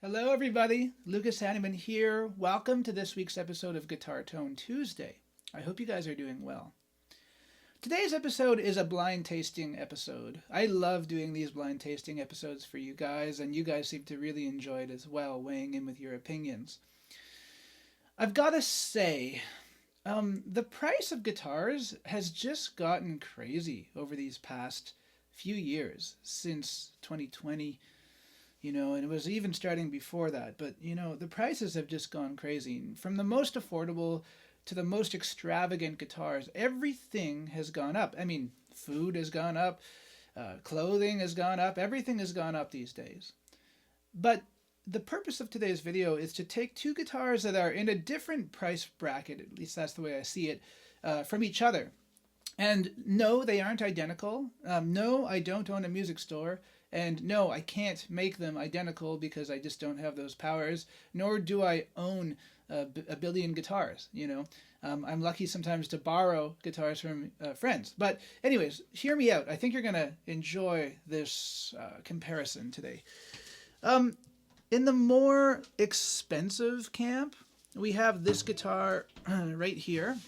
Hello, everybody. Lucas Haneman here. Welcome to this week's episode of Guitar Tone Tuesday. I hope you guys are doing well. Today's episode is a blind tasting episode. I love doing these blind tasting episodes for you guys, and you guys seem to really enjoy it as well, weighing in with your opinions. I've got to say, the price of guitars has just gotten crazy over these past few years, since 2020. And it was even starting before that. But, the prices have just gone crazy. From the most affordable to the most extravagant guitars, everything has gone up. I mean, food has gone up, clothing has gone up, everything has gone up these days. But the purpose of today's video is to take two guitars that are in a different price bracket, at least that's the way I see it, from each other. And no, they aren't identical. No, I don't own a music store. And no, I can't make them identical because I just don't have those powers, nor do I own a billion guitars, I'm lucky sometimes to borrow guitars from friends. But anyways, hear me out. I think you're going to enjoy this comparison today. In the more expensive camp, we have this guitar right here.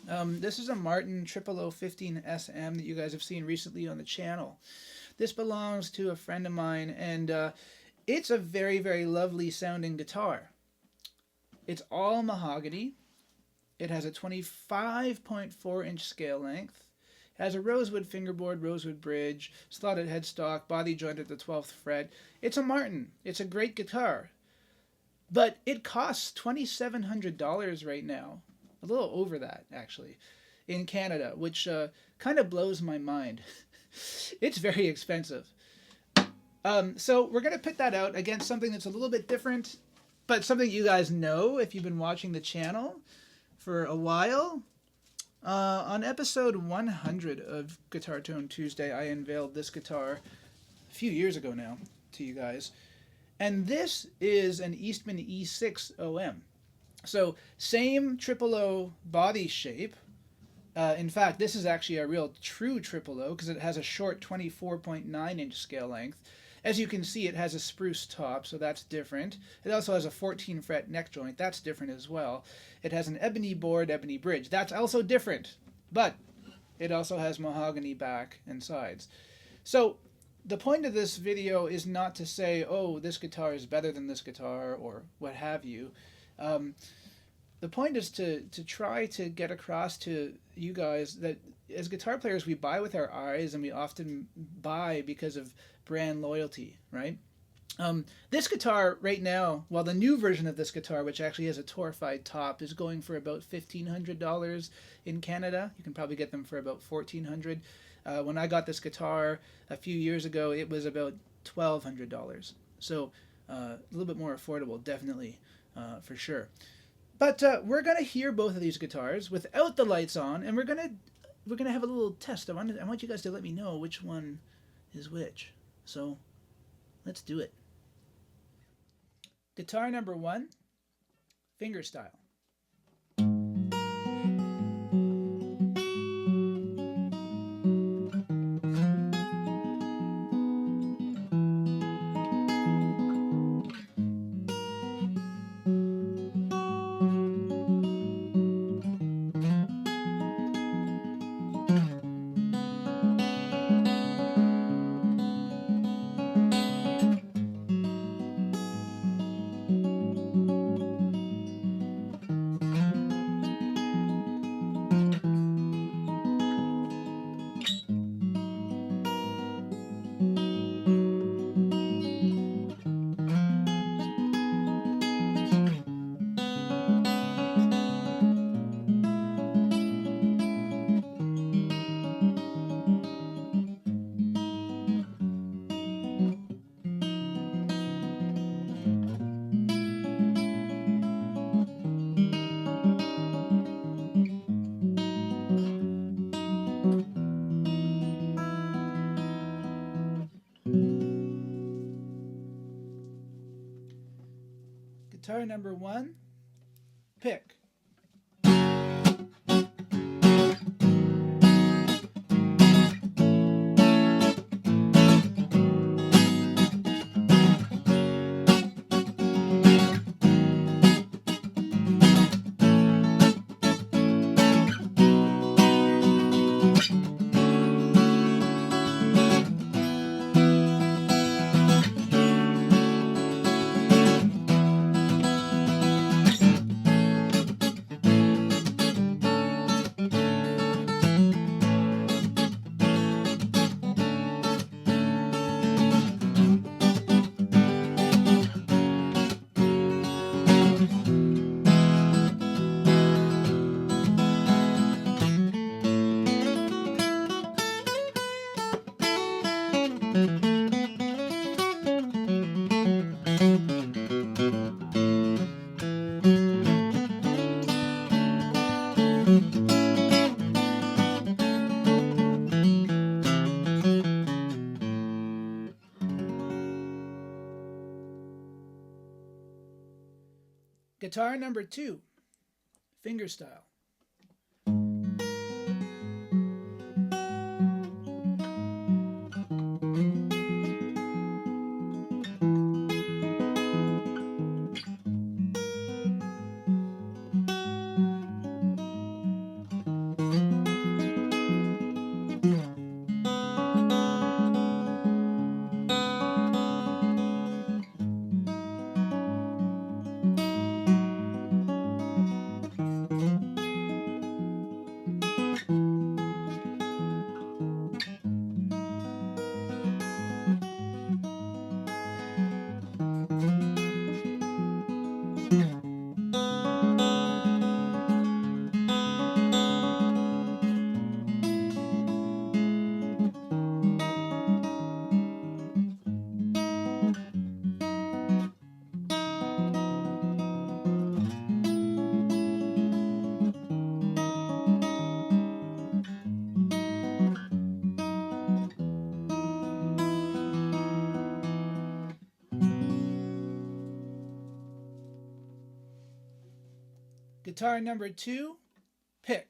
This is a Martin 00015 SM that you guys have seen recently on the channel. This belongs to a friend of mine, and it's a very, very lovely sounding guitar. It's all mahogany. It has a 25.4-inch scale length. It has a rosewood fingerboard, rosewood bridge, slotted headstock, body joint at the 12th fret. It's a Martin. It's a great guitar. But it costs $2,700 right now. A little over that, actually, in Canada, which kind of blows my mind. It's very expensive. So we're going to put that out against something that's a little bit different, but something you guys know if you've been watching the channel for a while. On episode 100 of Guitar Tone Tuesday, I unveiled this guitar a few years ago now to you guys. And this is an Eastman E6OM. So same 000 body shape. In fact, this is actually a real true 000 because it has a short 24.9-inch scale length. As you can see, it has a spruce top, so that's different. It also has a 14-fret neck joint. That's different as well. It has an ebony board, ebony bridge. That's also different. But it also has mahogany back and sides. So the point of this video is not to say, oh, this guitar is better than this guitar or what have you. The point is to try to get across to you guys that as guitar players, we buy with our eyes, and we often buy because of brand loyalty, right? This guitar right now, well, the new version of this guitar, which actually has a torfied top, is going for about $1,500 in Canada. You can probably get them for about $1,400. When I got this guitar a few years ago, it was about $1,200. So a little bit more affordable, definitely, for sure. But we're gonna hear both of these guitars without the lights on, and we're gonna have a little test. I want you guys to let me know which one is which. So let's do it. Guitar number 1, fingerstyle. Guitar number 1, pick. Guitar number 2, fingerstyle. Guitar number 2, pick.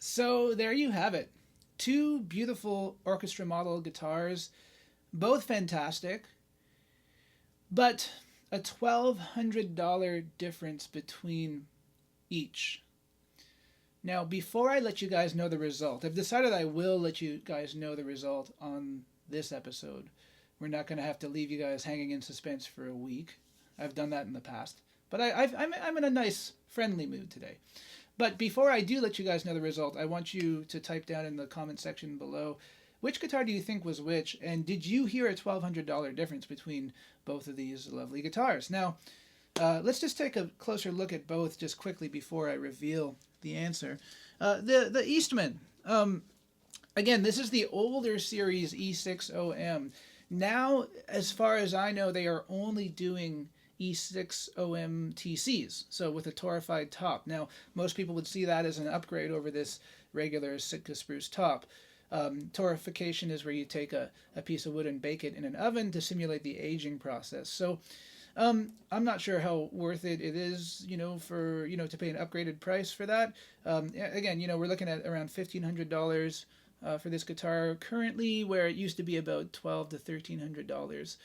So there you have it. 2 beautiful orchestra model guitars, both fantastic, but a $1,200 difference between each. Now, before I let you guys know the result, I've decided I will let you guys know the result on this episode. We're not going to have to leave you guys hanging in suspense for a week. I've done that in the past. But I'm in a nice, friendly mood today. But before I do let you guys know the result, I want you to type down in the comment section below, which guitar do you think was which, and did you hear a $1,200 difference between both of these lovely guitars? Now, let's just take a closer look at both just quickly before I reveal the answer. The Eastman. Again, this is the older series E6OM. Now, as far as I know, they are only doing E6OM TCs, so with a torrefied top. Now, most people would see that as an upgrade over this regular Sitka spruce top. Torrefication is where you take a piece of wood and bake it in an oven to simulate the aging process. So I'm not sure how worth it is, for, to pay an upgraded price for that. Again, we're looking at around $1,500 for this guitar currently, where it used to be about $1,200 to $1,300.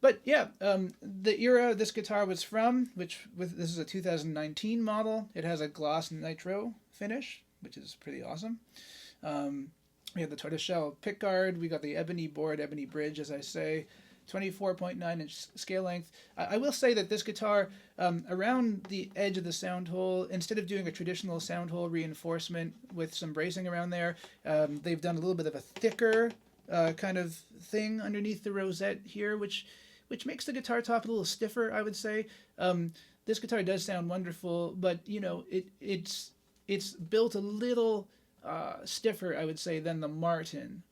But yeah, the era this guitar was from, this is a 2019 model. It has a gloss nitro finish, which is pretty awesome. We have the tortoiseshell pickguard. We got the ebony board, ebony bridge, as I say. 24.9 inch scale length. I will say that this guitar, around the edge of the sound hole, instead of doing a traditional sound hole reinforcement with some bracing around there, they've done a little bit of a thicker kind of thing underneath the rosette here, which makes the guitar top a little stiffer, I would say. This guitar does sound wonderful, but it's built a little stiffer, I would say, than the Martin.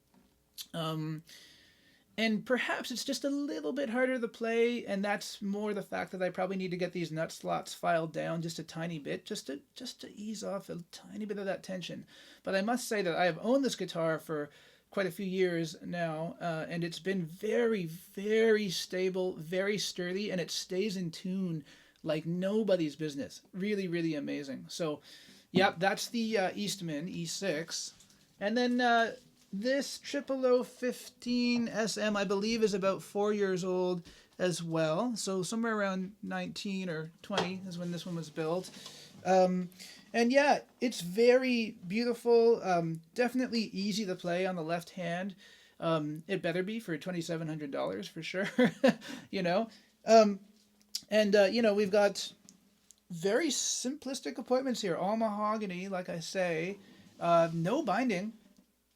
And perhaps it's just a little bit harder to play, and that's more the fact that I probably need to get these nut slots filed down just a tiny bit, just to ease off a tiny bit of that tension. But I must say that I have owned this guitar for quite a few years now, and it's been very, very stable, very sturdy, and it stays in tune like nobody's business. Really, really amazing. So, yep, that's the Eastman E6. And then this 00015 SM, I believe, is about 4 years old as well. So somewhere around 19 or 20 is when this one was built. And yeah, it's very beautiful. Definitely easy to play on the left hand. It better be for $2,700 for sure. you know. We've got very simplistic appointments here. All mahogany, like I say. No binding,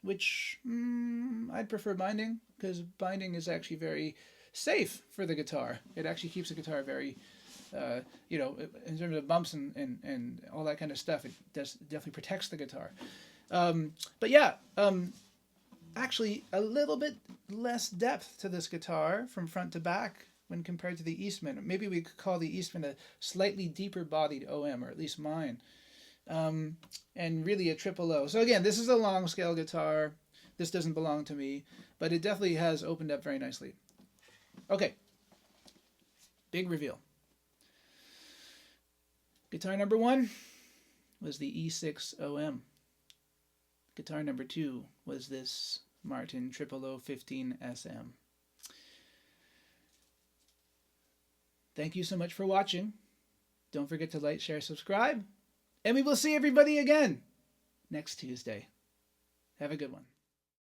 which I'd prefer binding, because binding is actually very safe for the guitar. It actually keeps the guitar very, in terms of bumps and all that kind of stuff, it definitely protects the guitar. Actually a little bit less depth to this guitar from front to back when compared to the Eastman. Maybe we could call the Eastman a slightly deeper bodied OM, or at least mine. And really a triple O. So again, this is a long scale guitar. This doesn't belong to me, but it definitely has opened up very nicely. Okay, big reveal. Guitar number 1 was the E6OM. Guitar number 2 was this Martin 00015 SM. Thank you so much for watching. Don't forget to like, share, subscribe, and we will see everybody again next Tuesday. Have a good one.